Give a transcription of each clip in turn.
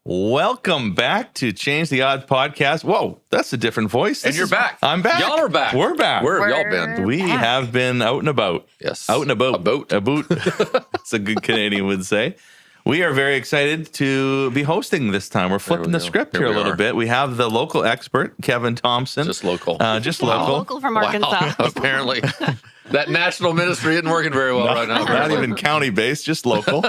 Welcome back to Change the Odds podcast. Whoa, that's a different voice. And you're back. I'm back. Y'all are back. We're back. Where have y'all been? We have been out and about. Yes. Out and about. A boat. A boot. That's a good Canadian would say. We are very excited to be hosting this time. We're flipping the script here a little bit. We have the local expert, Kevin Thompson. Just local. Just local. Local from Arkansas. Apparently. That national ministry isn't working very well right now. Not even county-based, just local.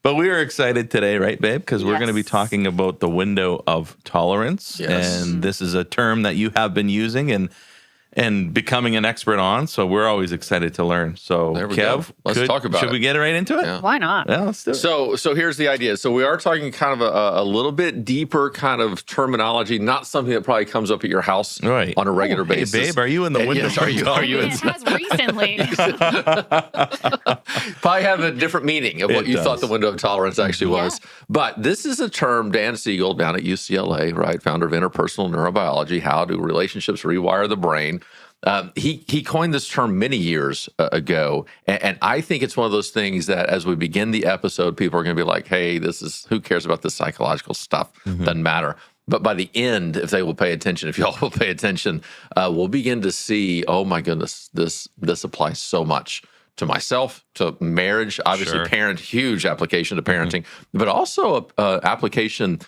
But we are excited today, right, babe? Because we're going to be talking about the window of tolerance. Yes. And this is a term that you have been using and becoming an expert on. So we're always excited to learn. So, There we Kev, go. Let's talk about should it. we get right into it? Yeah. Why not? Yeah, let's do it. So here's the idea. So we are talking kind of a little bit deeper kind of terminology, not something that probably comes up at your house Right. on a regular Hey, basis. babe, are you in the window? Yes, are you It has recently. probably have a different meaning of what It you does. thought the window of tolerance actually was. But this is a term, Dan Siegel down at UCLA, right, founder of interpersonal neurobiology, how do relationships rewire the brain. He coined this term many years ago, and I think it's one of those things that as we begin the episode, people are going to be like, hey, who cares about this psychological stuff? Doesn't matter. But by the end, if they will pay attention, if y'all will pay attention, we'll begin to see, oh my goodness, this applies so much to myself, to marriage, obviously Sure. huge application to parenting, but also application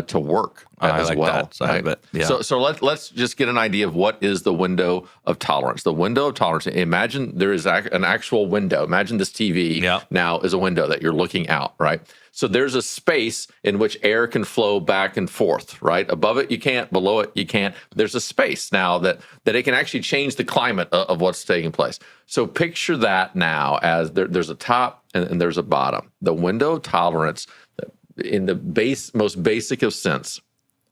to work I as like well. that side of it. Yeah. So let's just get an idea of what is the window of tolerance. The window of tolerance. Imagine there is an actual window. Imagine this TV now is a window that you're looking out, right? So there's a space in which air can flow back and forth, right? Above it, you can't. Below it, you can't. There's a space now that it can actually change the climate of what's taking place. So picture that now as there's a top and there's a bottom. The window of tolerance, in the most basic of sense,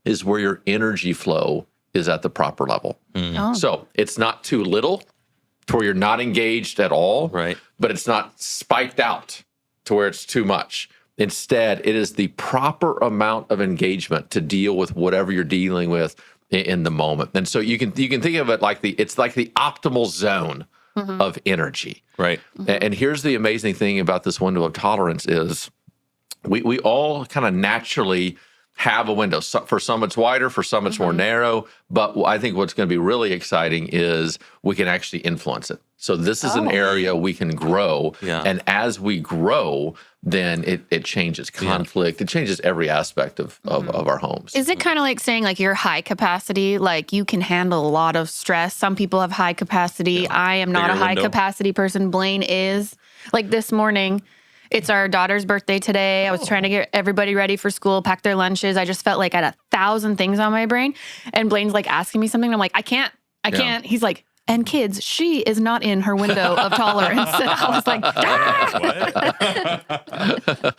is where your energy flow is at the proper level. Oh. So it's not too little to where you're not engaged at all, Right. but it's not spiked out to where it's too much. Instead, it is the proper amount of engagement to deal with whatever you're dealing with in the moment. And so you can think of it like it's like the optimal zone of energy. Right. And here's the amazing thing about this window of tolerance is we all kind of naturally have a window. So for some, it's wider. For some, it's more narrow. But I think what's going to be really exciting is we can actually influence it. So this is an area we can grow. Yeah. And as we grow, then it changes conflict. It changes every aspect of our homes. Is it kind of like saying like you're high capacity, like you can handle a lot of stress? Some people have high capacity. I am not Bigger a high window. capacity person. Blaine is. Like this morning, it's our daughter's birthday today. I was trying to get everybody ready for school, pack their lunches. I just felt like I had 1,000 things on my brain. And Blaine's like asking me something. And I'm like, I can't. He's like, and kids, she is not in her window of tolerance. And I was like,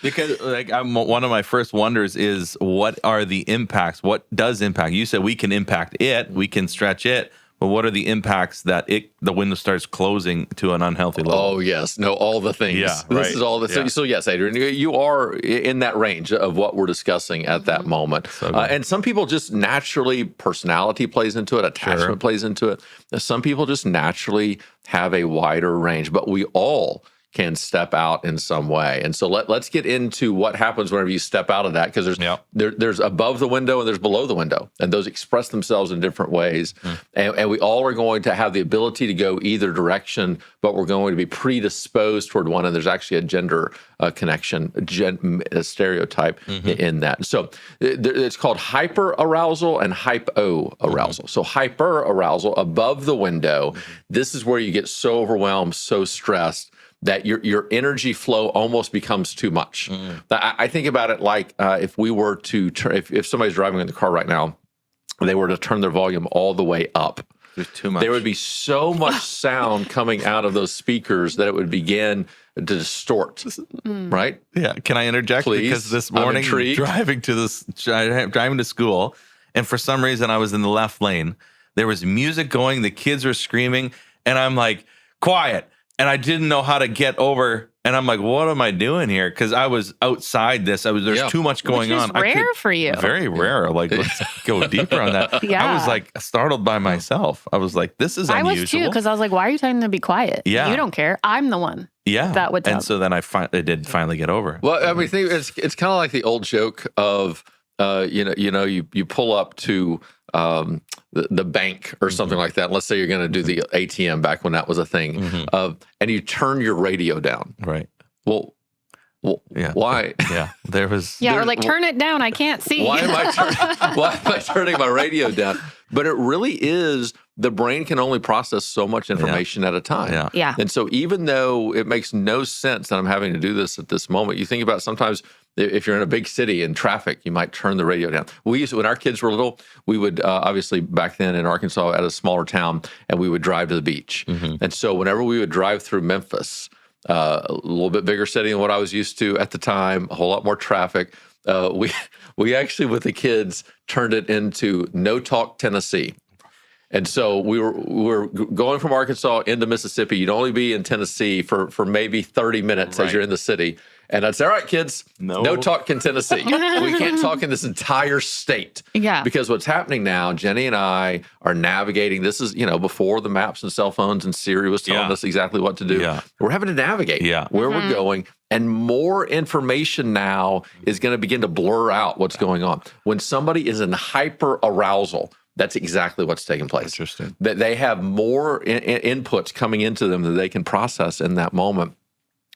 Because one of my first wonders is what are the impacts? What does impact? You said we can impact it, we can stretch it, but what are the impacts that the window starts closing to an unhealthy level? Oh, yes. No, all the things. Yeah, This right. is all the things. So, yes, Adrian, you are in that range of what we're discussing at that moment. And some people just naturally, personality plays into it, attachment plays into it. Some people just naturally have a wider range, but we all can step out in some way. And so let's get into what happens whenever you step out of that, because there's above the window and there's below the window, and those express themselves in different ways. And we all are going to have the ability to go either direction, but we're going to be predisposed toward one. And there's actually a gender connection, a stereotype in that. So it's called hyperarousal and hypoarousal. So hyperarousal, above the window, this is where you get so overwhelmed, so stressed, that your energy flow almost becomes too much. I think about it like if we were to if somebody's driving in the car right now, they were to turn their volume all the way up. There's too much. There would be so much sound coming out of those speakers that it would begin to distort, right? Yeah. Can I interject? Please. Because this I'm morning intrigued. driving to school, and for some reason I was in the left lane. There was music going, the kids were screaming, and I'm like, quiet. And I didn't know how to get over. And I'm like, what am I doing here? Because I was outside this. There's too much going which is on. rare for you. Very rare. Like, let's go deeper on that. Yeah. I was like startled by myself. I was like, this is unusual. I was too, because I was like, why are you telling them to be quiet? Yeah. You don't care. I'm the one. that would tell. And so then I did finally get over. Well, I mean, it's kind of like the old joke of you pull up to the bank or something like that. Let's say you're going to do the ATM back when that was a thing, and you turn your radio down. Right. Well, yeah. Why? Yeah, or like turn it down. I can't see. Why am I turning my radio down? But it really is, the brain can only process so much information at a time. Yeah. And so even though it makes no sense that I'm having to do this at this moment, you think about sometimes if you're in a big city in traffic, you might turn the radio down. We used to, when our kids were little, we would obviously back then in Arkansas at a smaller town, and we would drive to the beach. And so whenever we would drive through Memphis, a little bit bigger city than what I was used to at the time, a whole lot more traffic. We actually, with the kids, turned it into No Talk Tennessee. And so we were going from Arkansas into Mississippi. You'd only be in Tennessee for maybe 30 minutes as you're in the city. And I'd say, all right, kids, no talk in Tennessee. We can't talk in this entire state. Yeah. Because what's happening now, Jenny and I are navigating. This is, before the maps and cell phones and Siri was telling us exactly what to do. Yeah. We're having to navigate where we're going. And more information now is going to begin to blur out what's going on. When somebody is in hyper arousal, that's exactly what's taking place. Interesting. That they have more inputs coming into them that they can process in that moment.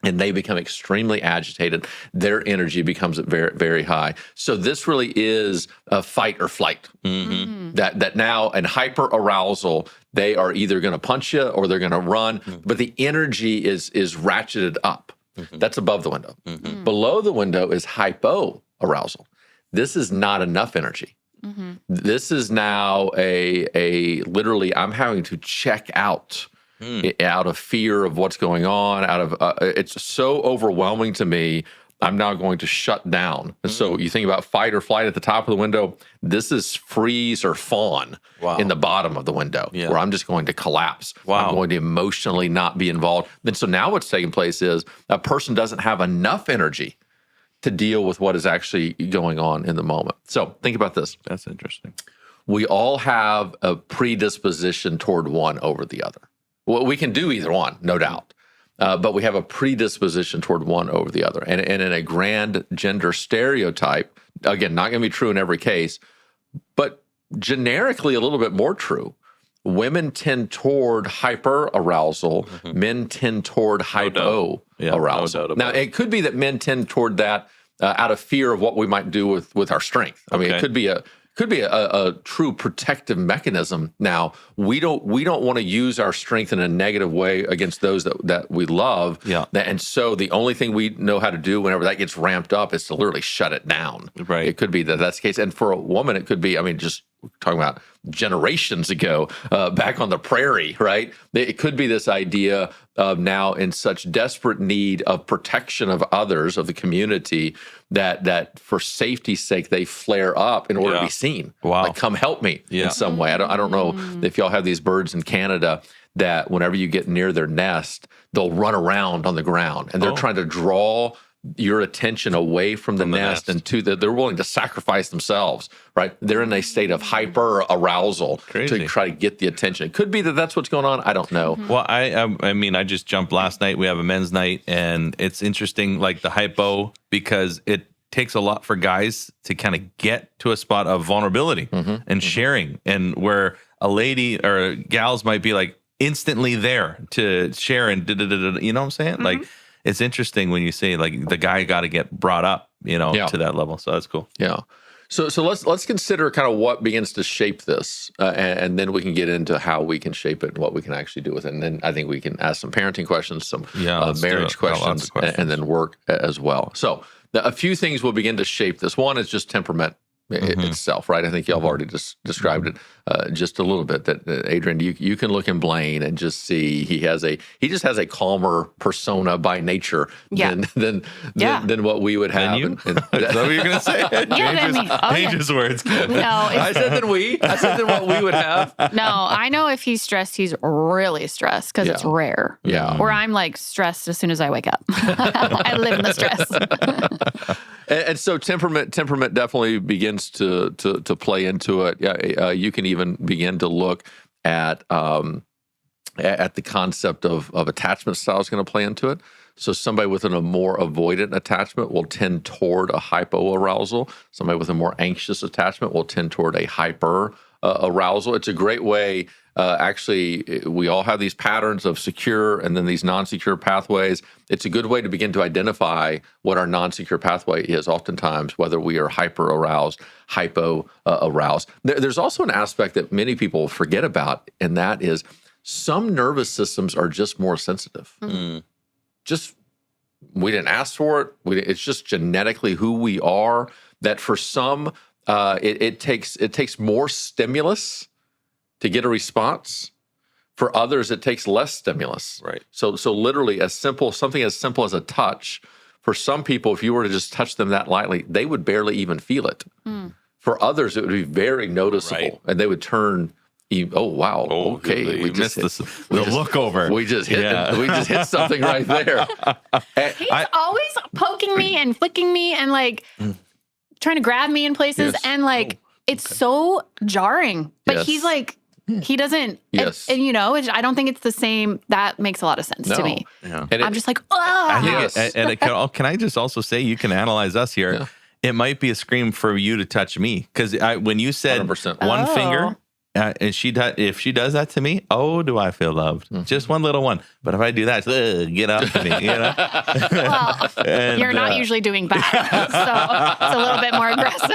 And they become extremely agitated. Their energy becomes very, very high. So this really is a fight or flight. That now in hyper arousal, they are either going to punch you or they're going to run. But the energy is ratcheted up. That's above the window. Below the window is hypo arousal. This is not enough energy. This is now a literally, I'm having to check out of fear of what's going on, it's so overwhelming to me, I'm now going to shut down. And so you think about fight or flight at the top of the window, this is freeze or fawn in the bottom of the window, where I'm just going to collapse. I'm going to emotionally not be involved. And so now what's taking place is a person doesn't have enough energy to deal with what is actually going on in the moment. So think about this. That's interesting. We all have a predisposition toward one over the other. Well, we can do either one, no doubt. But we have a predisposition toward one over the other. And in a grand gender stereotype, again, not going to be true in every case, but generically a little bit more true. Women tend toward hyper arousal. Men tend toward hypo arousal. Now, it could be that men tend toward that out of fear of what we might do with our strength. I mean, it could be a true protective mechanism. Now, we don't want to use our strength in a negative way against those that we love. And so the only thing we know how to do whenever that gets ramped up is to literally shut it down. Right. It could be that's the case. And for a woman, it could be, just talking about generations ago, back on the prairie, right? It could be this idea of now in such desperate need of protection of others, of the community, that for safety's sake, they flare up in order to be seen. Like, come help me in some way. I don't know if y'all have these birds in Canada that whenever you get near their nest, they'll run around on the ground and they're trying to draw your attention away from the nest and they're willing to sacrifice themselves, right? They're in a state of hyper arousal to try to get the attention. It could be that that's what's going on. I don't know. Well, I just jumped last night. We have a men's night, and it's interesting, like the hypo, because it takes a lot for guys to kind of get to a spot of vulnerability and sharing, and where a lady or gals might be like instantly there to share and you know what I'm saying? Like, it's interesting when you say like the guy got to get brought up, to that level. So that's cool. Yeah. So let's consider kind of what begins to shape this, and then we can get into how we can shape it and what we can actually do with it. And then I think we can ask some parenting questions, some marriage questions, and then work as well. So a few things will begin to shape this. One is just temperament itself, right? I think y'all have already described it just a little bit. That Adrian, you can look in Blaine and just see he just has a calmer persona by nature than what we would have. Is that what you're gonna say? Changes words. No, I said than what we would have. No, I know if he's stressed, he's really stressed because it's rare. Yeah. Or I'm like stressed as soon as I wake up. I live in the stress. And so temperament definitely begins to play into it. You can even begin to look at the concept of attachment style is going to play into it. So somebody with a more avoidant attachment will tend toward a hypoarousal. Somebody with a more anxious attachment will tend toward a hyper arousal. It's a great way. Actually, we all have these patterns of secure and then these non-secure pathways. It's a good way to begin to identify what our non-secure pathway is, oftentimes, whether we are hyper-aroused, hypo-aroused. There's also an aspect that many people forget about, and that is some nervous systems are just more sensitive. Just, we didn't ask for it. It's just genetically who we are, that for some, it takes more stimulus to get a response. For others, it takes less stimulus. Right. So literally something as simple as a touch, for some people, if you were to just touch them that lightly, they would barely even feel it. For others, it would be very noticeable, and they would turn, oh wow, okay, we just missed the look over. We just hit something right there. He's always poking me and flicking me and like trying to grab me in places, and like it's so jarring. But he's like, he doesn't, Yes. and you know, I don't think it's the same. That makes a lot of sense to me. Yeah. And I'm just like, oh. Can I just also say, you can analyze us here. Yeah. It might be a scream for you to touch me, because when you said 100%. one finger, and if she does that to me, oh, do I feel loved? Just one little one. But if I do that, get up to me, you know. Well, And, you're not usually doing bad, so it's a little bit more aggressive.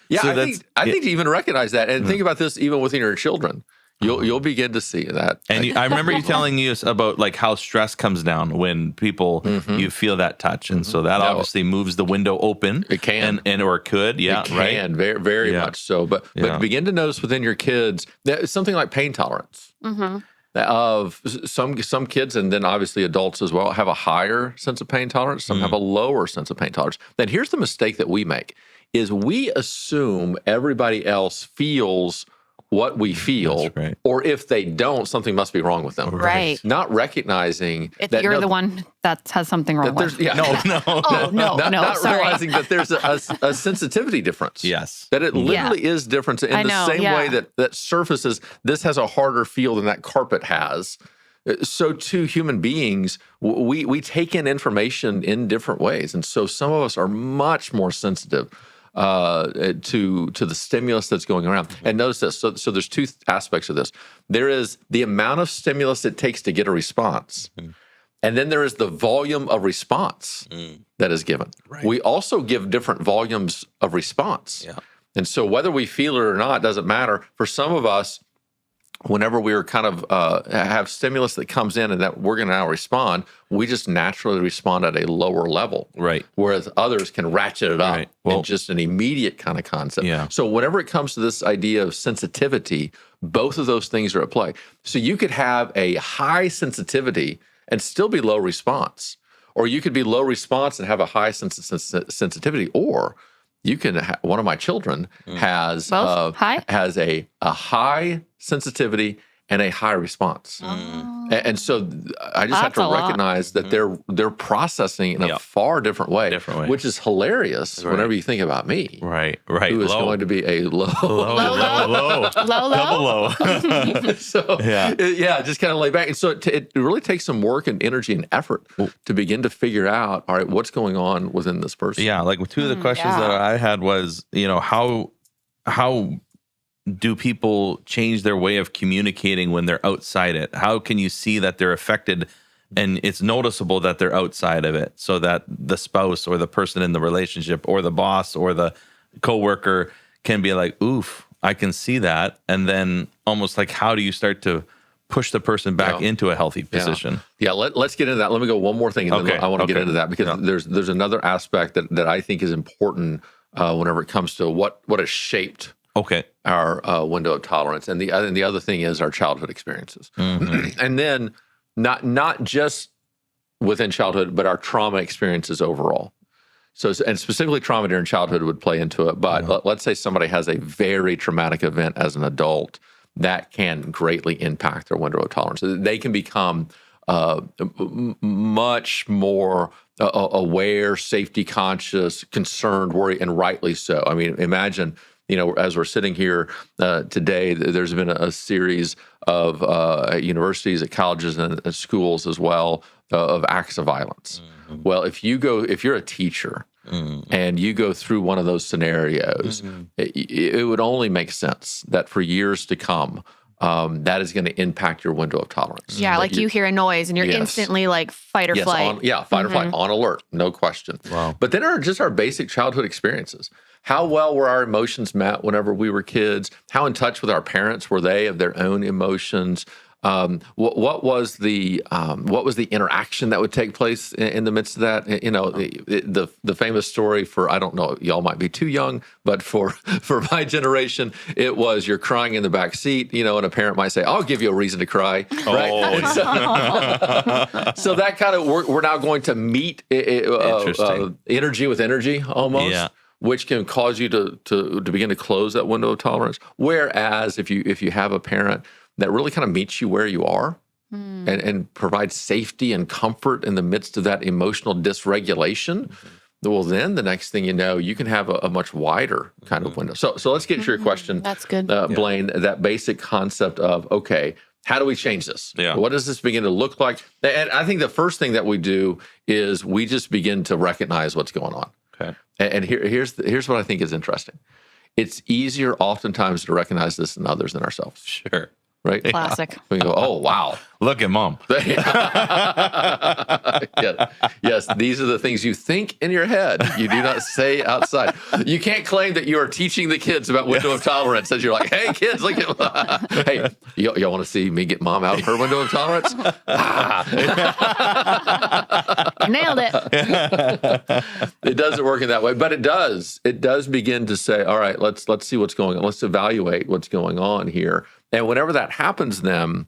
Yeah, So I think to even recognize that, and think about this even within your children, you'll begin to see that. And I remember you telling us about like how stress comes down when people you feel that touch, and so that obviously moves the window open. It can, or it could, it can, very, very much so. But begin to notice within your kids that something like pain tolerance. Of some kids, and then obviously adults as well, have a higher sense of pain tolerance. Some have a lower sense of pain tolerance. Then here's the mistake that we make: is we assume everybody else feels what we feel, or if they don't, something must be wrong with them. Right. Not recognizing that you're the one that has something wrong with. Yeah. No. Not Sorry. realizing that there's a sensitivity difference. Yes. That it literally is different in the same way that surfaces, this has a harder feel than that carpet has. So too, human beings, we take in information in different ways. And so some of us are much more sensitive to the stimulus that's going around. And notice this. So there's two aspects of this. There is the amount of stimulus it takes to get a response. And then there is the volume of response that is given. Right. We also give different volumes of response. Yeah. And so whether we feel it or not doesn't matter. For some of us, whenever we're kind of have stimulus that comes in and that we're going to now respond, we just naturally respond at a lower level. Right. Whereas others can ratchet it up in just an immediate kind of concept. Yeah. So whenever it comes to this idea of sensitivity, both of those things are at play. So you could have a high sensitivity and still be low response. Or you could be low response and have a high sensitivity. Or you can, one of my children has a high sensitivity and a high response. And so I just have to recognize that they're processing in a far different way, which is hilarious whenever you think about me. Right. Who is going to be a low. So, just kind of lay back. And so it really takes some work and energy and effort to begin to figure out, all right, what's going on within this person. Yeah, like two of the questions that I had was, how do people change their way of communicating when they're outside it? How can you see that they're affected and it's noticeable that they're outside of it, so that the spouse or the person in the relationship or the boss or the coworker can be like, oof, I can see that. And then almost like, how do you start to push the person back into a healthy position? Let's get into that. Let me go one more thing, and then I want to get into that, because there's another aspect that I think is important whenever it comes to what has shaped our window of tolerance. And the other thing is our childhood experiences. And then not just within childhood, but our trauma experiences overall. So, and specifically trauma during childhood would play into it. But let's say somebody has a very traumatic event as an adult that can greatly impact their window of tolerance. They can become much more aware, safety conscious, concerned, worried, and rightly so. I mean, imagine as we're sitting here today, there's been a series of at universities, at colleges, and at schools as well of acts of violence. Well, if you're a teacher and you go through one of those scenarios, it would only make sense that for years to come, that is going to impact your window of tolerance. Yeah, like you hear a noise and you're instantly like fight or flight. Fight or flight, on alert, no question. Wow. But then our basic childhood experiences. How well were our emotions met whenever we were kids? How in touch with our parents were they of their own emotions? What was the interaction that would take place in the midst of that? The famous story for, I don't know, y'all might be too young, but for my generation, it was you're crying in the back seat, and a parent might say, "I'll give you a reason to cry." Right? So that kind of we're now going to meet energy with energy almost. Yeah. Which can cause you to begin to close that window of tolerance. Whereas if you have a parent that really kind of meets you where you are and provides safety and comfort in the midst of that emotional dysregulation, well, then the next thing you know, you can have a much wider kind of window. So let's get to your question. That's good. Blaine, that basic concept of, okay, how do we change this? Yeah. What does this begin to look like? And I think the first thing that we do is we just begin to recognize what's going on. Okay. And here's what I think is interesting. It's easier oftentimes to recognize this in others than ourselves. Sure. Right? Classic. We go, oh, wow. Look at mom. Yes, these are the things you think in your head. You do not say outside. You can't claim that you are teaching the kids about window of tolerance as you're like, hey, kids, look at hey, y'all want to see me get mom out of her window of tolerance? Nailed it. It doesn't work in that way, but it does. It does begin to say, all right, let's see what's going on. Let's evaluate what's going on here. And whenever that happens, then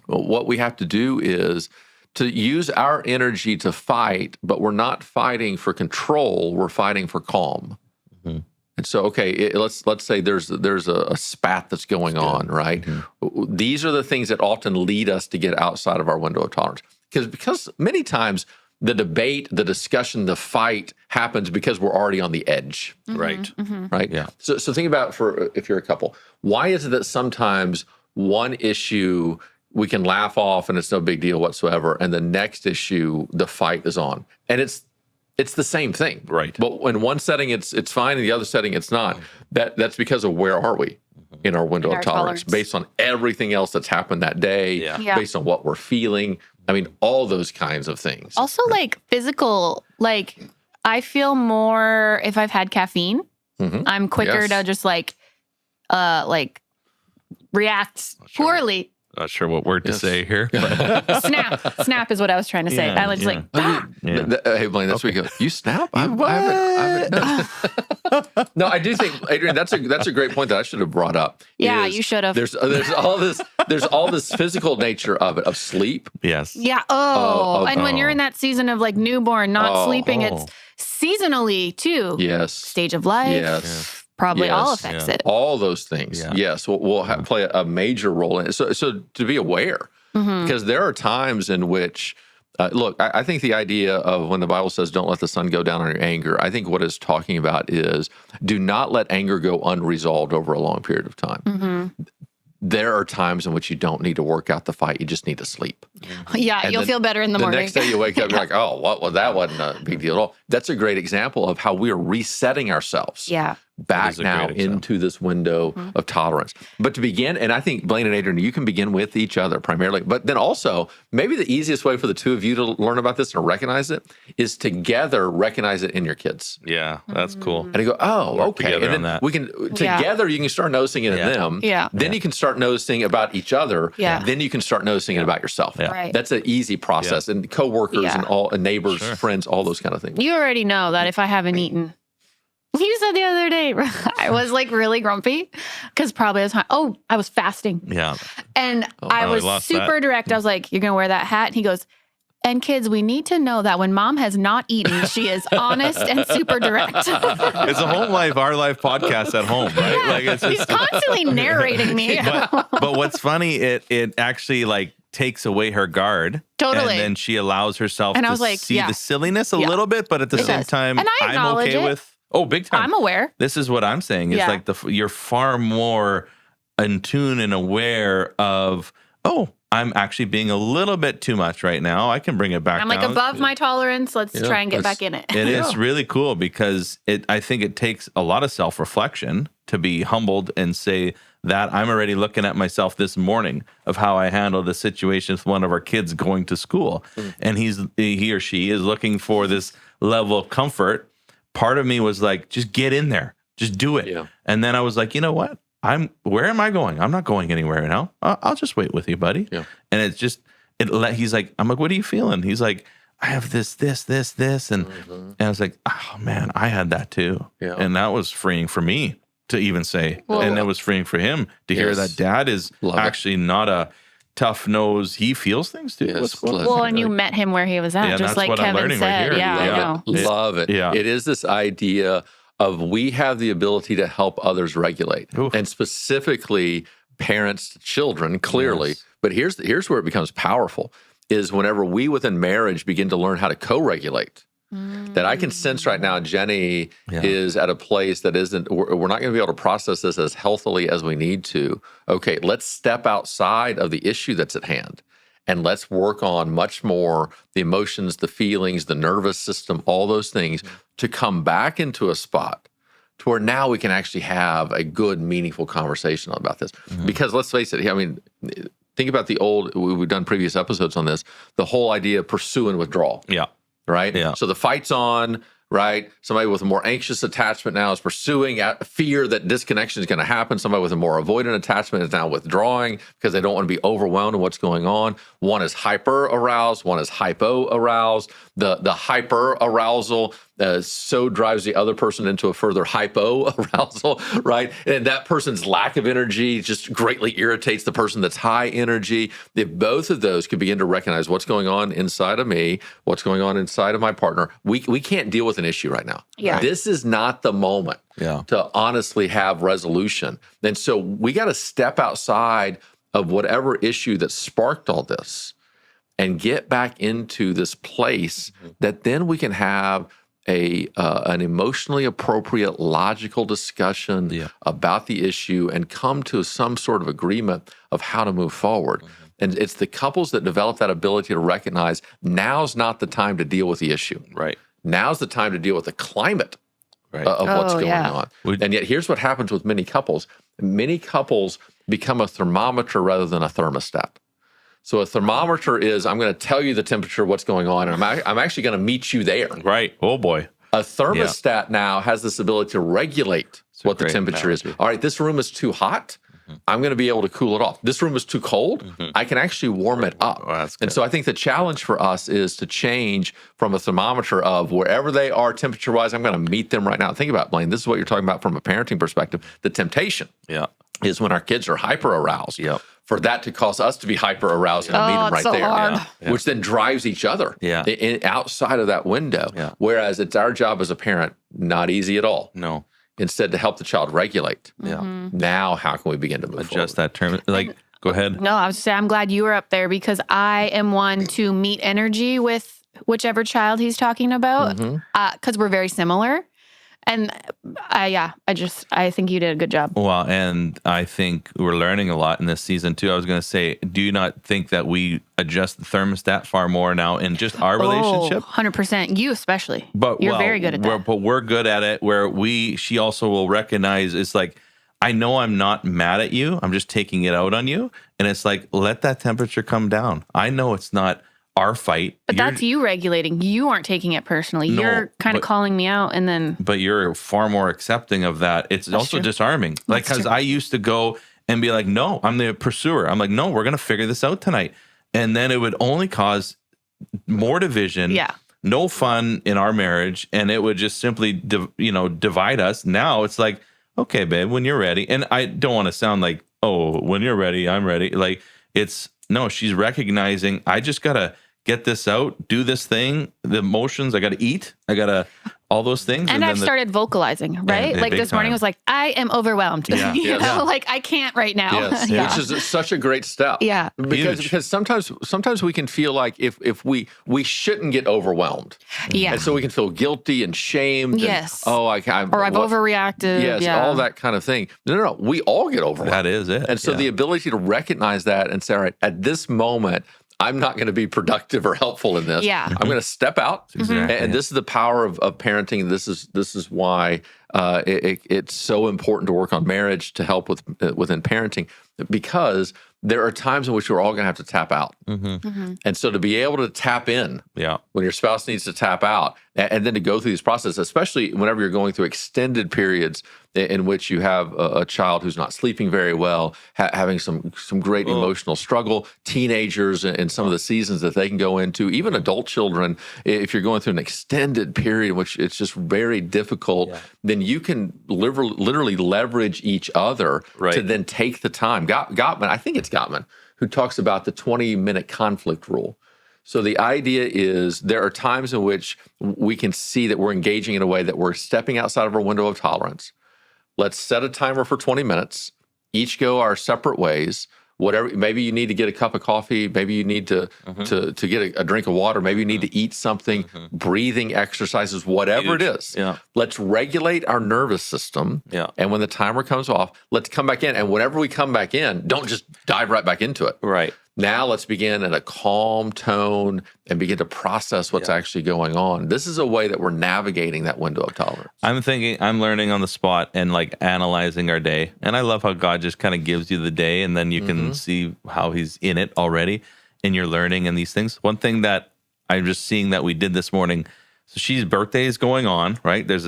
what we have to do is to use our energy to fight, but we're not fighting for control. We're fighting for calm. And so, okay, let's say there's a spat that's going on, right? These are the things that often lead us to get outside of our window of tolerance. Because many times the debate, the discussion, the fight happens because we're already on the edge. Right. Right? Yeah. So think about if you're a couple, why is it that sometimes one issue we can laugh off and it's no big deal whatsoever, and the next issue the fight is on, and it's the same thing, Right. But in one setting it's fine, in the other setting it's not. That's because of where are we in our window of tolerance, based on everything else that's happened that day, based on what we're feeling. I mean, all those kinds of things. Also, like physical, like I feel more if I've had caffeine. I'm quicker to just like react poorly. Not sure what word to say here. Snap is what I was trying to say. I was like, hey, Blaine, that's what you go. You snap? I haven't. No, I do think, Adrian, that's a great point that I should have brought up. Yeah, you should have. There's all this physical nature of it, of sleep. Yes. Yeah. And when you're in that season of like newborn, not sleeping, it's seasonally too. Yes. Stage of life. Yes. Probably all affects it. All those things, yes, will play a major role in it. So to be aware, because there are times in which, look, I think the idea of when the Bible says, don't let the sun go down on your anger, I think what it's talking about is do not let anger go unresolved over a long period of time. There are times in which you don't need to work out the fight. You just need to sleep. Yeah, and you'll feel better in the morning. The next day you wake up, you're like, oh, well, that wasn't a big deal at all. That's a great example of how we are resetting ourselves. Back now into this window of tolerance. But to begin, and I think Blaine and Adrian, you can begin with each other primarily, but then also maybe the easiest way for the two of you to learn about this and recognize it is together recognize it in your kids. Yeah, that's cool. And you go, oh, okay. And then we can, together you can start noticing it in them. Then you can start noticing about each other. Then you can start noticing it about yourself. Right. That's an easy process. And coworkers and all and neighbors, friends, all those kind of things. You already know that if I haven't eaten. You said the other day, I was like really grumpy because probably I was fasting. Yeah. And I was super direct. I was like, you're going to wear that hat? And he goes, and kids, we need to know that when mom has not eaten, she is honest and super direct. It's a home life, our life podcast at home, right? Yeah. Like it's just, he's constantly narrating me. but what's funny, it actually like takes away her guard. Totally. And then she allows herself and to I was like, see the silliness a little bit, but at the same time, and I I'm okay it. with Oh, big time. I'm aware. This is what I'm saying. It's like you're far more in tune and aware of, oh, I'm actually being a little bit too much right now. I can bring it back I'm down. like above my tolerance. Let's try and get back in it. It is really cool because I think it takes a lot of self-reflection to be humbled and say that I'm already looking at myself this morning of how I handled the situation with one of our kids going to school. And he or she is looking for this level of comfort. Part of me was like, just get in there. Just do it. Yeah. And then I was like, you know what? Where am I going? I'm not going anywhere now. I'll just wait with you, buddy. Yeah. And it's just, he's like, I'm like, what are you feeling? He's like, I have this. And I was like, oh man, I had that too. Yeah. And that was freeing for me to even say, and it was freeing for him to hear that dad is actually not a tough nose. He feels things too. Yes, and you met him where he was at, just like Kevin said. Right, love it. Yeah. It is this idea of we have the ability to help others regulate. Oof. And specifically parents to children, clearly. Yes. But here's where it becomes powerful, is whenever we within marriage begin to learn how to co-regulate. That I can sense right now, Jenny is at a place that we're not going to be able to process this as healthily as we need to. Okay, let's step outside of the issue that's at hand. And let's work on much more the emotions, the feelings, the nervous system, all those things to come back into a spot to where now we can actually have a good, meaningful conversation about this. Because let's face it, I mean, think about we've done previous episodes on this, the whole idea of pursue and withdrawal. Yeah. Right? Yeah. So the fight's on, right? Somebody with a more anxious attachment now is pursuing fear that disconnection is going to happen. Somebody with a more avoidant attachment is now withdrawing because they don't want to be overwhelmed in what's going on. One is hyper aroused, one is hypo aroused. The hyper arousal so drives the other person into a further hypo arousal, right? And that person's lack of energy just greatly irritates the person that's high energy. If both of those could begin to recognize what's going on inside of me, what's going on inside of my partner, we can't deal with an issue right now. Yeah. This is not the moment to honestly have resolution. And so we got to step outside of whatever issue that sparked all this and get back into this place that then we can have an emotionally appropriate, logical discussion about the issue and come to some sort of agreement of how to move forward. And it's the couples that develop that ability to recognize now's not the time to deal with the issue. Right. Now's the time to deal with the climate of what's going on. And yet here's what happens with many couples. Many couples become a thermometer rather than a thermostat. So a thermometer is, I'm going to tell you the temperature, what's going on, and I'm actually going to meet you there. Right. Oh, boy. A thermostat now has this ability to regulate what the temperature is. All right, this room is too hot. I'm going to be able to cool it off. This room is too cold. I can actually warm it up. And so I think the challenge for us is to change from a thermometer of wherever they are temperature-wise, I'm going to meet them right now. Think about, Blaine, this is what you're talking about from a parenting perspective. The temptation is when our kids are hyper-aroused. For that to cause us to be hyper aroused and meet them right there, which then drives each other outside of that window. Whereas it's our job as a parent, not easy at all. No. Instead, to help the child regulate. Now, how can we begin to move adjust that term? Like, go ahead. No, I was saying I'm glad you were up there because I am one to meet energy with whichever child he's talking about because we're very similar. And I think you did a good job. Well, and I think we're learning a lot in this season too. I was going to say, do you not think that we adjust the thermostat far more now in just our relationship? 100%. You especially. But you're very good at that. But we're good at it where she also will recognize it's like, I know I'm not mad at you. I'm just taking it out on you. And it's like, let that temperature come down. I know it's not our fight. But that's you regulating. You aren't taking it personally. No, you're kind of calling me out and then... But you're far more accepting of that. It's also disarming. Like, because I used to go and be like, no, I'm the pursuer. I'm like, no, we're going to figure this out tonight. And then it would only cause more division. No fun in our marriage. And it would just simply, divide us. Now it's like, okay, babe, when you're ready. And I don't want to sound like, oh, when you're ready, I'm ready. Like, no, she's recognizing I just got to get this out, do this thing, the emotions, I got to eat, I got to, all those things. And I've started vocalizing, right? Yeah, like this morning I was like, I am overwhelmed. Yeah. you know, like I can't right now. Yes, Yeah. which is such a great step. Yeah. Because sometimes we can feel like if we shouldn't get overwhelmed. Yeah. And so we can feel guilty and shamed. Yes. And, Or I've overreacted. Yes, yeah. all that kind of thing. No. We all get overwhelmed. That is it. And so the ability to recognize that and say, all right, at this moment, I'm not going to be productive or helpful in this. Yeah. I'm going to step out. Exactly. And this is the power of parenting. This is why it's so important to work on marriage to help within parenting, because there are times in which we're all going to have to tap out. And so to be able to tap in when your spouse needs to tap out, and then to go through these processes, especially whenever you're going through extended periods in which you have a child who's not sleeping very well, having some great emotional struggle, teenagers and some of the seasons that they can go into, even adult children, if you're going through an extended period in which it's just very difficult, then you can literally leverage each other to then take the time. Gottman, I think it's Gottman, who talks about the 20-minute conflict rule. So the idea is there are times in which we can see that we're engaging in a way that we're stepping outside of our window of tolerance. Let's set a timer for 20 minutes, each go our separate ways. Whatever, maybe you need to get a cup of coffee, maybe you need to get a drink of water, maybe you need to eat something, breathing exercises, whatever it is. Let's regulate our nervous system. And when the timer comes off, let's come back in. And whenever we come back in, don't just dive right back into it. Right. Now let's begin in a calm tone and begin to process what's actually going on. This is a way that we're navigating that window of tolerance. I'm learning on the spot and like analyzing our day. And I love how God just kind of gives you the day and then you can see how he's in it already and you're learning and these things. One thing that I'm just seeing that we did this morning, so she's birthday is going on, right? There's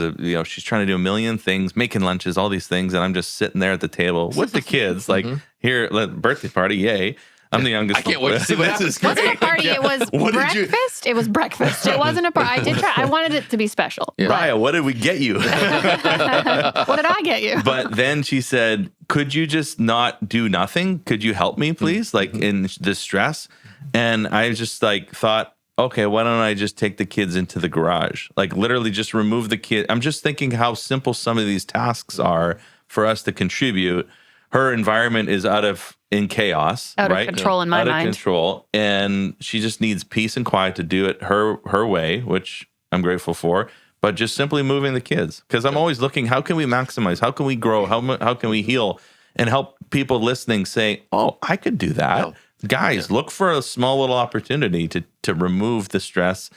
she's trying to do a million things, making lunches, all these things. And I'm just sitting there at the table with the kids, like here, birthday party, yay. I'm the youngest. I can't wait to see what happens. It wasn't a party. It was breakfast. It was breakfast. It wasn't a party. I did try. I wanted it to be special. Raya, what did we get you? What did I get you? But then she said, could you just not do nothing? Could you help me, please? Like in this stress. And I just like thought, okay, why don't I just take the kids into the garage? Like literally just remove the kid. I'm just thinking how simple some of these tasks are for us to contribute. Her environment is in chaos, out right? of control in my mind. Out of control, and she just needs peace and quiet to do it her way, which I'm grateful for. But just simply moving the kids, because I'm always looking, how can we maximize? How can we grow? How can we heal? And help people listening say, oh, I could do that. Yeah. Guys, look for a small little opportunity to remove the stress.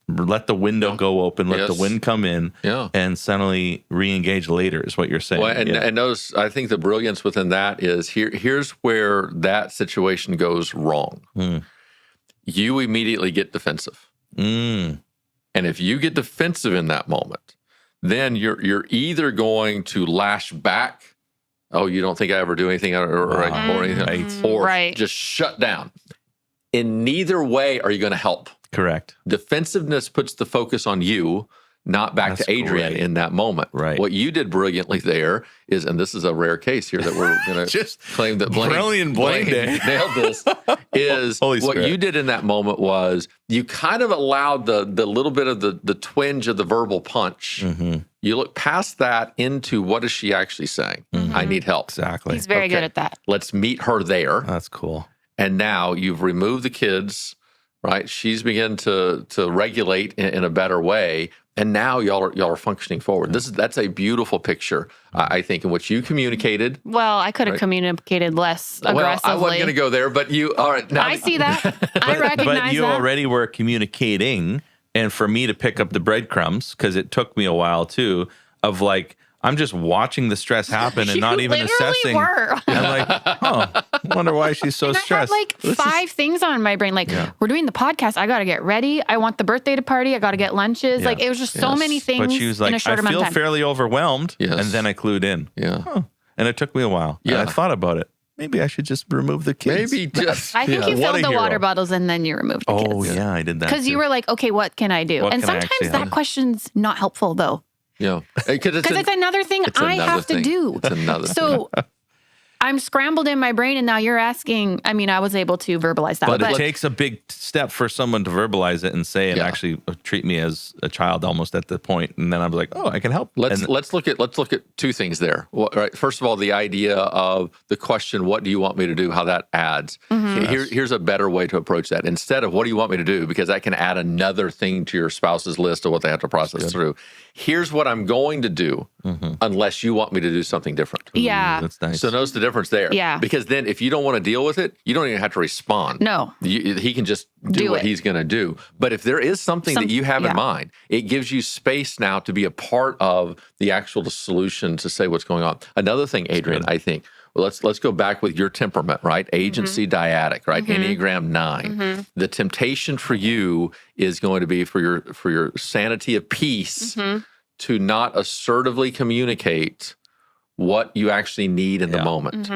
Let the window go open, let the wind come in, and suddenly re-engage later is what you're saying. Well, and notice, I think the brilliance within that is here's where that situation goes wrong. You immediately get defensive. And if you get defensive in that moment, then you're either going to lash back, oh, you don't think I ever do anything or anything, or just shut down. In neither way are you going to help. Correct. Defensiveness puts the focus on you, not back to Adrian in that moment. Right. What you did brilliantly there is, and this is a rare case here that we're going to just claim that Blaine nailed this, is what you did in that moment was you kind of allowed the little bit of the twinge of the verbal punch. You look past that into what is she actually saying? I need help. Exactly. He's very good at that. Let's meet her there. That's cool. And now you've removed the kids. Right, she's begun to regulate in a better way, and now y'all are functioning forward. That's a beautiful picture, I think, in which you communicated. Well, I could have communicated less aggressively. Well, I wasn't going to go there, but you. All right, now I see that. I recognize that. But you already were communicating, and for me to pick up the breadcrumbs, because it took me a while too, of like, I'm just watching the stress happen and not even assessing. Were. I'm like, I wonder why she's so stressed. I had like 5 things on my brain. Like, we're doing the podcast. I got to get ready. I want the birthday to party. I got to get lunches. Like, it was just so many things. But she was like, in a short amount of time. I feel fairly overwhelmed. And then I clued in. And it took me a while. And I thought about it. Maybe I should just remove the kids. Maybe just. I think you filled the water bottles and then you removed the kids. Oh, yeah, I did that. Because you were like, okay, what can I do? And sometimes that question's not helpful, though. Yeah. Because it's another thing I have to do. It's another thing. So I'm scrambled in my brain, and now you're asking. I mean, I was able to verbalize that, But it takes a big step for someone to verbalize it and say and Yeah. actually treat me as a child almost at the point. And then I'm like, oh, I can help. Let's look at two things there. Well, right. First of all, the idea of the question, "What do you want me to do?" How that adds. Here's a better way to approach that. Instead of "What do you want me to do?" because that can add another thing to your spouse's list of what they have to process through. Here's what I'm going to do, unless you want me to do something different. Yeah. That's nice. So notice the difference there. Yeah. Because then if you don't want to deal with it, you don't even have to respond. No. He can just do what he's going to do. But if there is something that you have in mind, it gives you space now to be a part of the actual solution to say what's going on. Another thing, Adrian, I think, well, let's go back with your temperament, right? Agency dyadic, right? Enneagram 9. The temptation for you is going to be for your sanity of peace to not assertively communicate what you actually need in the moment.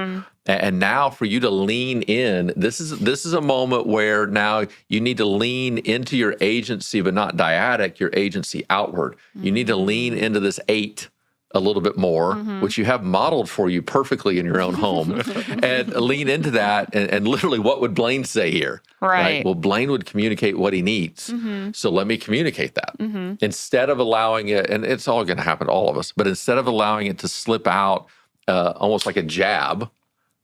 And now for you to lean in, this is a moment where now you need to lean into your agency, but not dyadic, your agency outward. You need to lean into this 8 a little bit more, which you have modeled for you perfectly in your own home, and lean into that. And literally, what would Blaine say here? Right. Well, Blaine would communicate what he needs. So let me communicate that. Instead of allowing it, and it's all going to happen to all of us, but instead of allowing it to slip out almost like a jab,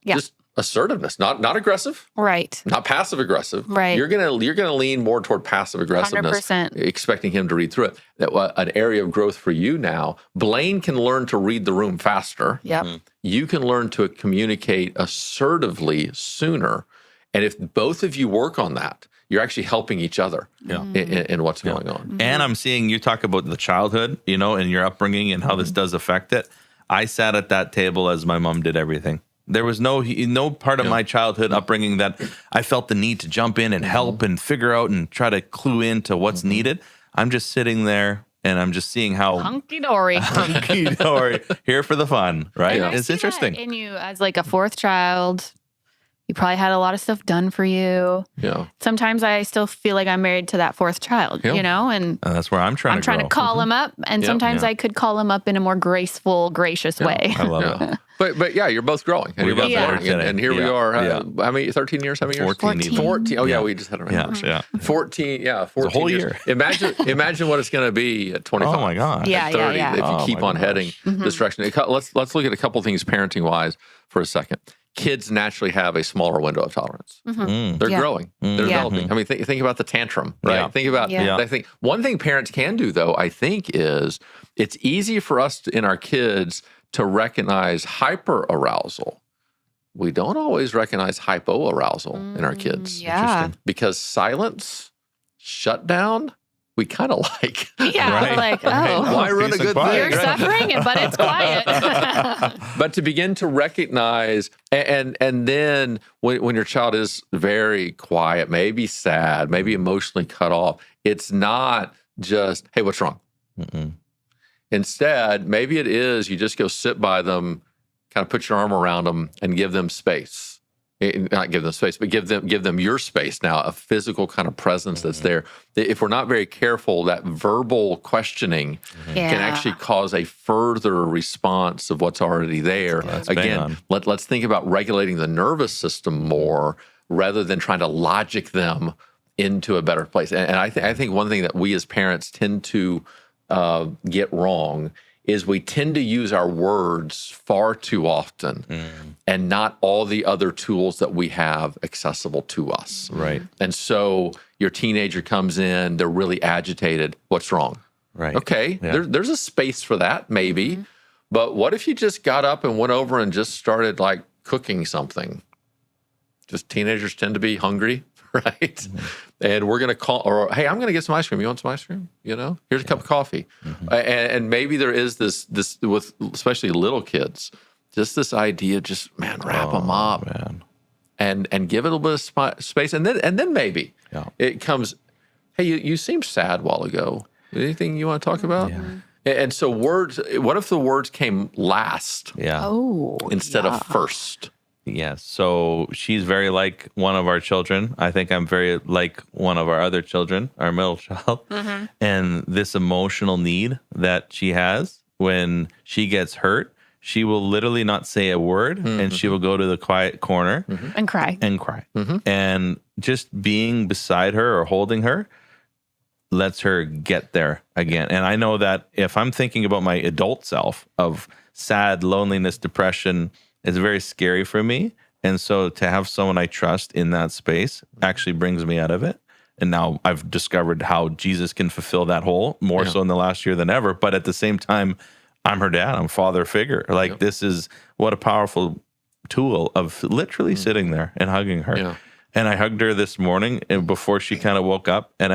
just assertiveness, not aggressive, Right. not passive aggressive. Right. You're gonna lean more toward passive aggressiveness, 100%. expecting him to read through it. That an area of growth for you now. Blaine can learn to read the room faster. Yep. You can learn to communicate assertively sooner, and if both of you work on that, you're actually helping each other in what's going on. And I'm seeing you talk about the childhood, and your upbringing and how this does affect it. I sat at that table as my mom did everything. There was no part of my childhood upbringing that I felt the need to jump in and help and figure out and try to clue into what's needed. I'm just sitting there and I'm just seeing how Hunky-dory. hunky-dory, here for the fun, right? And I It's see interesting. that in you as like a fourth child. You probably had a lot of stuff done for you. Yeah. Sometimes I still feel like I'm married to that fourth child, and And that's where I'm trying I'm trying to call him up, and sometimes I could call him up in a more graceful, gracious way. I love it. But yeah, you're both growing. And We're you're both both learning. growing And here we today. are. Yeah. How many? 13 years? How many years? 14 even. 14. Oh, yeah, we just had it. Yeah. 14. Yeah, 14 whole years. year. Imagine what it's going to be at 25. Oh my God. Yeah, At 30, yeah. if you Oh keep my on heading gosh. this direction. Let's look at a couple things parenting wise for a second. Kids naturally have a smaller window of tolerance. They're Yeah. growing. They're developing. I mean, think about the tantrum, right? Yeah. Think about Yeah. that thing. One thing parents can do, though, I think, is it's easy for us in our kids to recognize hyperarousal. We don't always recognize hypoarousal in our kids. Yeah. Because silence, shutdown, we kind of like. Yeah. Right. Like, Right. oh, Why run a Peace and good quiet. you're thing? suffering, but it's quiet. But to begin to recognize, and then when your child is very quiet, maybe sad, maybe emotionally cut off, it's not just, hey, what's wrong? Instead, maybe it is you just go sit by them, kind of put your arm around them and give them space. Not give them space, but give them your space now, a physical kind of presence that's there. If we're not very careful, that verbal questioning can actually cause a further response of what's already there. That's bang Again, on. let's think about regulating the nervous system more rather than trying to logic them into a better place. And I think one thing that we as parents tend to get wrong is we tend to use our words far too often and not all the other tools that we have accessible to us. Right. And so your teenager comes in, they're really agitated. What's wrong? Right. Okay, Yeah. there's a space for that, maybe. But what if you just got up and went over and just started like cooking something? Just teenagers tend to be hungry, right? And we're going to call, or hey, I'm going to get some ice cream. You want some ice cream? Here's a cup of coffee. And maybe there is this with especially little kids, just this idea, just wrap them up Man. and give it a little bit of space. And then maybe it comes, hey, you seemed sad a while ago. Anything you want to talk about? And so words, what if the words came last instead of first? Yes. So she's very like one of our children. I think I'm very like one of our other children, our middle child. And this emotional need that she has when she gets hurt, she will literally not say a word, and she will go to the quiet corner and cry. And just being beside her or holding her lets her get there again. And I know that if I'm thinking about my adult self of sad, loneliness, depression, it's very scary for me. And so to have someone I trust in that space actually brings me out of it. And now I've discovered how Jesus can fulfill that hole more so in the last year than ever. But at the same time, I'm her dad. I'm father figure. Like this is what a powerful tool of literally sitting there and hugging her. Yeah. And I hugged her this morning and before she kind of woke up, and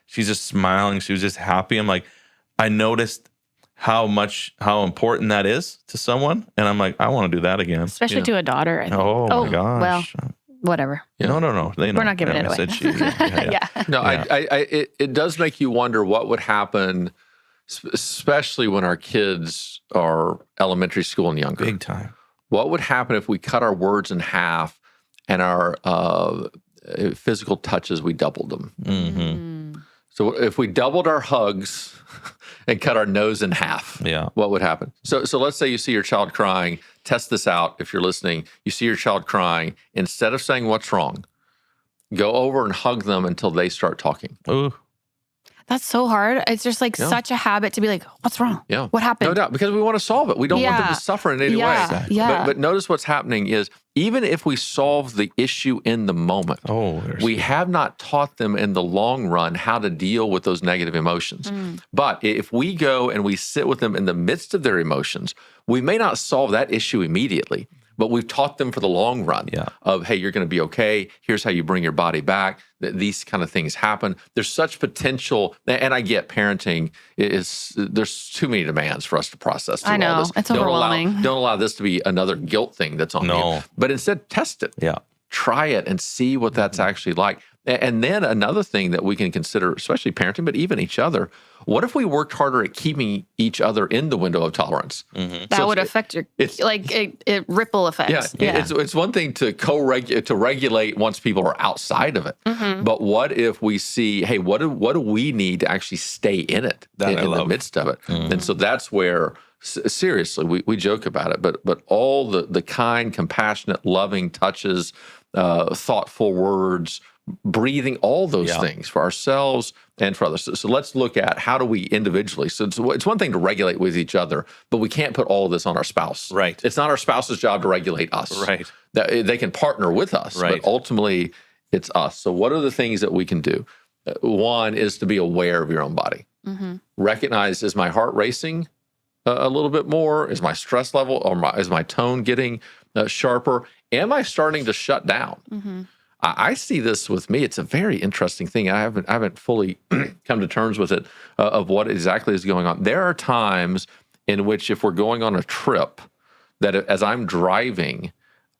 she's just smiling. She was just happy. I'm like, I noticed how important that is to someone. And I'm like, I want to do that again. Especially to a daughter. I think. Oh my gosh. Well, whatever. Yeah. No. They know. We're not giving it away. Said she, yeah. No, it does make you wonder what would happen, especially when our kids are elementary school and younger. Big time. What would happen if we cut our words in half and our physical touches, we doubled them? Mm-hmm. So if we doubled our hugs and cut our nose in half, what would happen? So let's say you see your child crying. Test this out if you're listening. You see your child crying. Instead of saying what's wrong, go over and hug them until they start talking. Ooh. That's so hard. It's just like such a habit to be like, what's wrong? Yeah. What happened? No doubt, because we want to solve it. We don't want them to suffer in any way. Exactly. Yeah. But notice what's happening is even if we solve the issue in the moment, we have not taught them in the long run how to deal with those negative emotions. But if we go and we sit with them in the midst of their emotions, we may not solve that issue immediately, but we've taught them for the long run of, hey, you're going to be okay. Here's how you bring your body back. These kind of things happen. There's such potential. And I get parenting there's too many demands for us to process through I know. all this. It's overwhelming. Don't allow this to be another guilt thing that's on you. But instead, test it. Yeah. Try it and see what that's actually like. And then another thing that we can consider, especially parenting, but even each other, what if we worked harder at keeping each other in the window of tolerance? That would affect your, it ripple effects. It's one thing to regulate once people are outside of it. But what if we see, hey, what do we need to actually stay in it, in the midst of it? And so that's where, seriously, we joke about it, but all the kind, compassionate, loving touches, thoughtful words, breathing, all those things for ourselves and for others. So let's look at how do we individually. So it's one thing to regulate with each other, but we can't put all of this on our spouse. Right. It's not our spouse's job to regulate us. Right. They can partner with us, but ultimately it's us. So what are the things that we can do? One is to be aware of your own body. Recognize, is my heart racing a little bit more? Is my stress level or is my tone getting sharper? Am I starting to shut down? I see this with me. It's a very interesting thing. I haven't fully come to terms with it of what exactly is going on. There are times in which if we're going on a trip, that as I'm driving,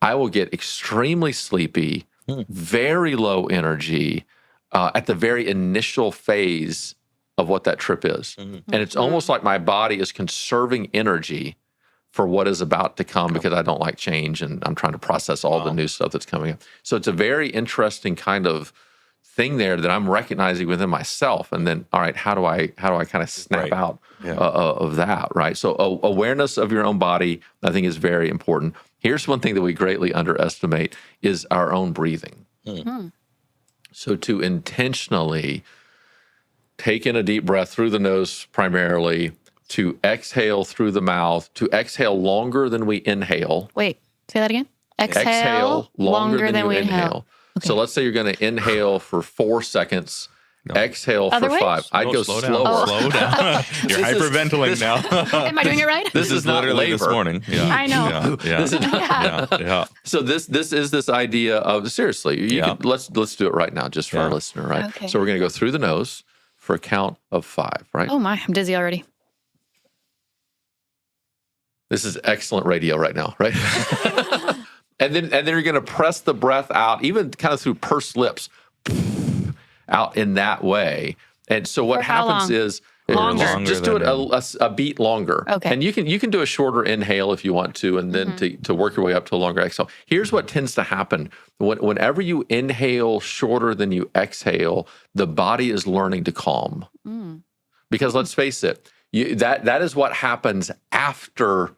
I will get extremely sleepy, very low energy at the very initial phase of what that trip is. And it's almost like my body is conserving energy for what is about to come because I don't like change and I'm trying to process all the new stuff that's coming up. So it's a very interesting kind of thing there that I'm recognizing within myself. And then, all right, how do I kind of snap out of that, right? So awareness of your own body, I think, is very important. Here's one thing that we greatly underestimate is our own breathing. So to intentionally take in a deep breath through the nose primarily, to exhale through the mouth, to exhale longer than we inhale. Wait, say that again. Exhale longer than you inhale. Okay. So let's say you're going to inhale for 4 seconds, exhale for 5. I'd go slower. Slow down. You're hyperventilating now. Am I doing it right? This is not literally labor. This morning. Yeah. I know. Yeah. So this is this idea of, seriously, you can, let's do it right now just for our listener, right? Okay. So we're going to go through the nose for a count of 5, right? Oh my, I'm dizzy already. This is excellent radio right now, right? and then you're going to press the breath out, even kind of through pursed lips, out in that way. And so what happens is just do it a beat longer. Okay. And you can do a shorter inhale if you want to, and then to work your way up to a longer exhale. Here's what tends to happen. Whenever you inhale shorter than you exhale, the body is learning to calm. Because let's face it, that is what happens after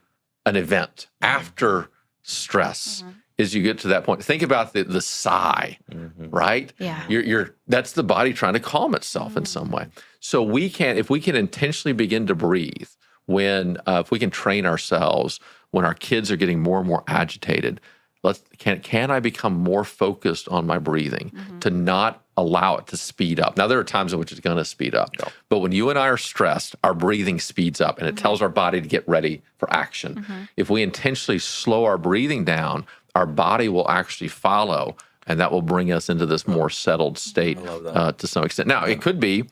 an event, after stress, is you get to that point. Think about the sigh, right? Yeah. That's the body trying to calm itself in some way. So if we can intentionally begin to breathe if we can train ourselves when our kids are getting more and more agitated, can I become more focused on my breathing to not allow it to speed up? Now, there are times in which it's going to speed up, but when you and I are stressed, our breathing speeds up and it tells our body to get ready for action. If we intentionally slow our breathing down, our body will actually follow, and that will bring us into this more settled state to some extent. Now, it could be,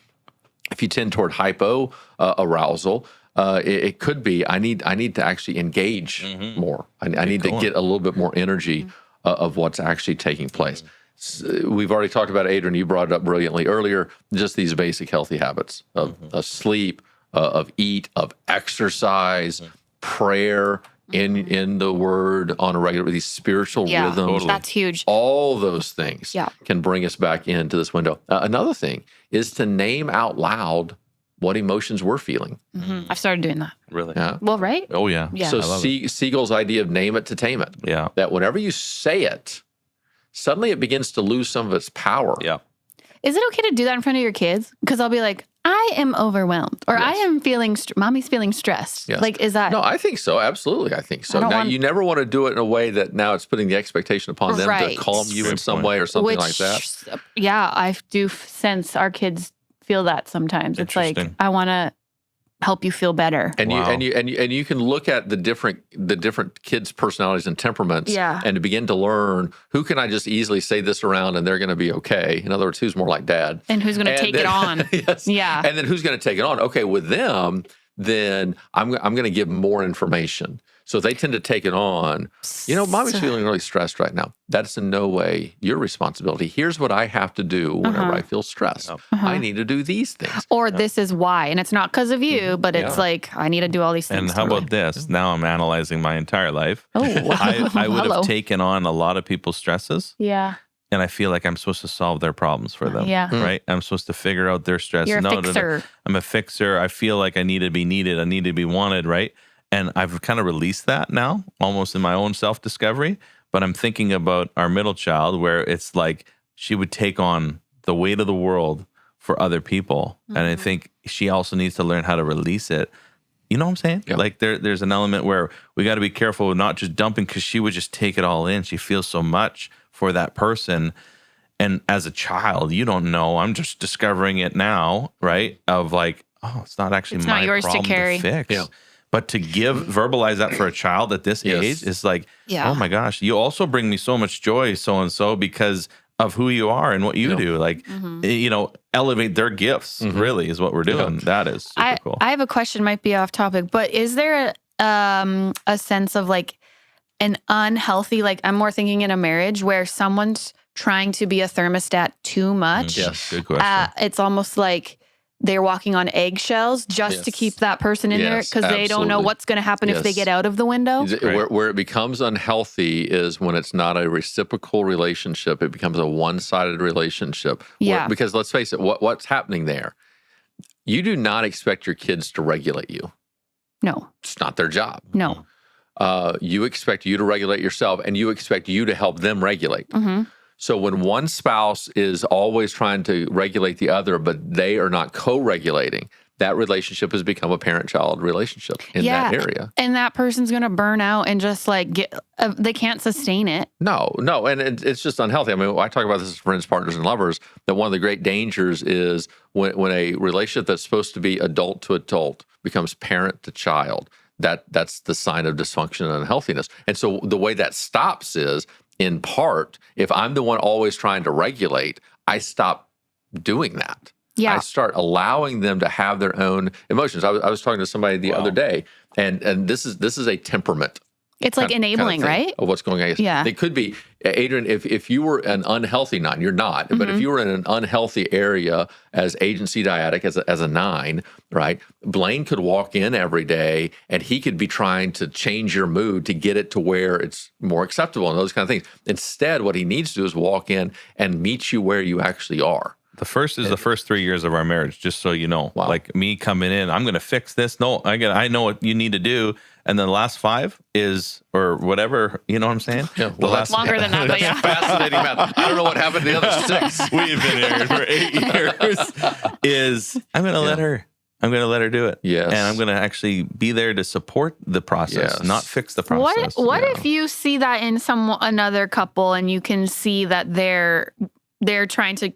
if you tend toward hypo arousal, it could be I need to actually engage more. I need to get a little bit more energy of what's actually taking place. We've already talked about it, Adrian. You brought it up brilliantly earlier. Just these basic healthy habits of sleep, of eat, of exercise, prayer, in the Word on a regular, these spiritual rhythms. That's huge. All those things can bring us back into this window. Another thing is to name out loud what emotions we're feeling. I've started doing that. Really? Yeah. Well, right? Oh, yeah. Yeah. So Siegel's idea of name it to tame it. Yeah. That whenever you say it, suddenly it begins to lose some of its power. Yeah. Is it okay to do that in front of your kids? Because I'll be like, I am overwhelmed, or I am feeling, mommy's feeling stressed. Yes. Like, is that? No, I think so. Absolutely. I think so. Now, you never want to do it in a way that now it's putting the expectation upon them to calm you in some way or something like that. Yeah, I do sense our kids feel that sometimes. It's like, I want to help you feel better. And you can look at the different kids' personalities and temperaments, and to begin to learn who can I just easily say this around and they're going to be okay. In other words, who's more like dad, and who's going to take it on. Yes. Yeah, and then who's going to take it on? Okay, with them, then I'm going to give more information. So if they tend to take it on, mommy's feeling really stressed right now. That's in no way your responsibility. Here's what I have to do whenever I feel stressed. I need to do these things. Or this is why. And it's not because of you, but it's like, I need to do all these things. And how about this? Now I'm analyzing my entire life. Oh, I would have taken on a lot of people's stresses. Yeah. And I feel like I'm supposed to solve their problems for them. Yeah. Right? I'm supposed to figure out their stress. You're a fixer. I'm a fixer. I feel like I need to be needed. I need to be wanted, right? And I've kind of released that now, almost in my own self-discovery. But I'm thinking about our middle child, where it's like she would take on the weight of the world for other people. And I think she also needs to learn how to release it. You know what I'm saying? Yeah. Like there's an element where we got to be careful with not just dumping, because she would just take it all in. She feels so much for that person. And as a child, you don't know. I'm just discovering it now, right? Of like, oh, it's not actually my yours problem to carry. fix. Yeah. But to verbalize that for a child at this age is like, oh my gosh, you also bring me so much joy, so-and-so, because of who you are and what you do. Like, elevate their gifts, really, is what we're doing. That is super cool. I have a question, might be off topic, but is there a sense of like an unhealthy, like I'm more thinking in a marriage where someone's trying to be a thermostat too much? Yes, good question. It's almost like they're walking on eggshells just to keep that person in there, because they don't know what's going to happen if they get out of the window. Where it becomes unhealthy is when it's not a reciprocal relationship. It becomes a one-sided relationship. Because let's face it, what's happening there? You do not expect your kids to regulate you. No. It's not their job. No. You expect you to regulate yourself, and you expect you to help them regulate. So when one spouse is always trying to regulate the other, but they are not co-regulating, that relationship has become a parent-child relationship in that area. And that person's going to burn out and just like they can't sustain it. No. And it's just unhealthy. I mean, I talk about this as friends, partners, and lovers, that one of the great dangers is when a relationship that's supposed to be adult to adult becomes parent to child. That's the sign of dysfunction and unhealthiness. And so the way that stops is, in part, if I'm the one always trying to regulate, I stop doing that. Yeah. I start allowing them to have their own emotions. I was talking to somebody the other day, and this is a temperament. It's like enabling, right? Of what's going on. Yeah. It could be, Adrian, if you were an unhealthy 9, you're not, but if you were in an unhealthy area as agency dyadic, as a 9, right? Blaine could walk in every day and he could be trying to change your mood to get it to where it's more acceptable and those kind of things. Instead, what he needs to do is walk in and meet you where you actually are. The first is the first 3 years of our marriage, just so you know. Wow. Like me coming in, I'm going to fix this. No, I know what you need to do. And then the last 5 is, or whatever, you know what I'm saying? Yeah, the last longer than that, but yeah. Fascinating math. I don't know what happened to the other 6. We've been married for 8 years. Is I'm going to let her. I'm going to let her do it. Yes. And I'm going to actually be there to support the process, not fix the process. What if you see that in another couple and you can see that they're trying to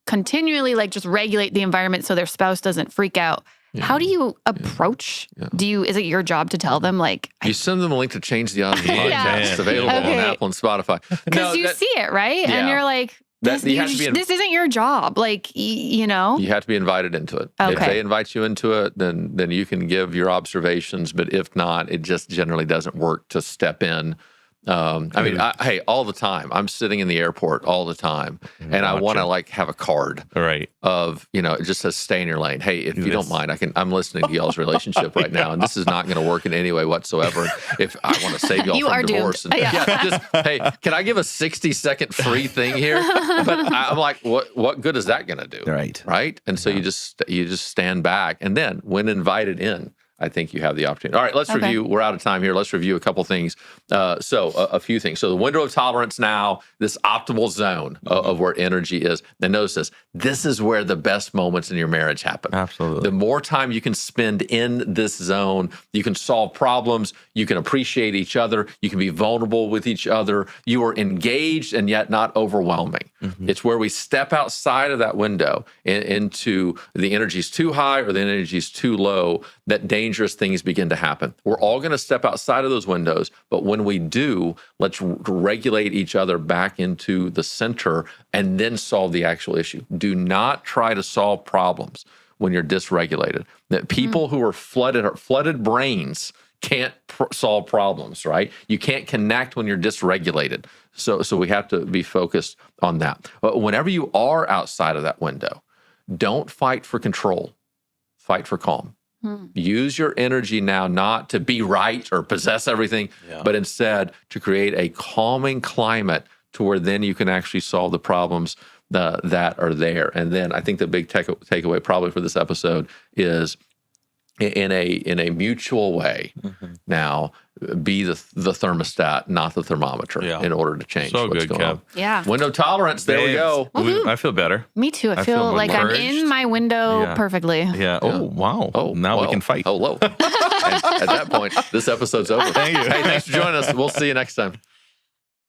continually like just regulate the environment so their spouse doesn't freak out? How do you approach? Is it your job to tell them like you send them a link to Change the Odds podcast? It's available on Apple and Spotify. Because you see it, right? And you're like, this isn't your job. Like, you know, you have to be invited into it. Okay. If they invite you into it, then you can give your observations. But if not, it just generally doesn't work to step in. Hey, all the time. I'm sitting in the airport all the time, and I want to like have a card, right? Of it just says stay in your lane. Hey, if you don't mind, I'm listening to y'all's relationship right now, and this is not going to work in any way whatsoever. If I want to save y'all from divorce, hey, can I give a 60-second free thing here? But I'm like, what good is that going to do? Right. And so you just stand back, and then when invited in, I think you have the opportunity. All right, let's review. We're out of time here. Let's review a couple things. So a few things. So the window of tolerance now, this optimal zone of where energy is. Then notice this is where the best moments in your marriage happen. Absolutely. The more time you can spend in this zone, you can solve problems, you can appreciate each other, you can be vulnerable with each other. You are engaged and yet not overwhelming. Mm-hmm. It's where we step outside of that window into the energy's too high or the energy's too low, that dangerous things begin to happen. We're all going to step outside of those windows, but when we do, let's regulate each other back into the center and then solve the actual issue. Do not try to solve problems when you're dysregulated. That people who are flooded brains can't solve problems, right? You can't connect when you're dysregulated. So we have to be focused on that. But whenever you are outside of that window, don't fight for control. Fight for calm. Use your energy now not to be right or possess everything, but instead to create a calming climate to where then you can actually solve the problems that are there. And then I think the big takeaway probably for this episode is in a mutual way. Now, be the thermostat, not the thermometer, in order to change what's going on. Yeah. Window tolerance. There we go. I feel better. Me too. I feel like I'm in my window perfectly. Yeah. Oh, wow. Oh, now we can fight. Hello. And at that point, this episode's over. Thank you. Hey, thanks for joining us. We'll see you next time.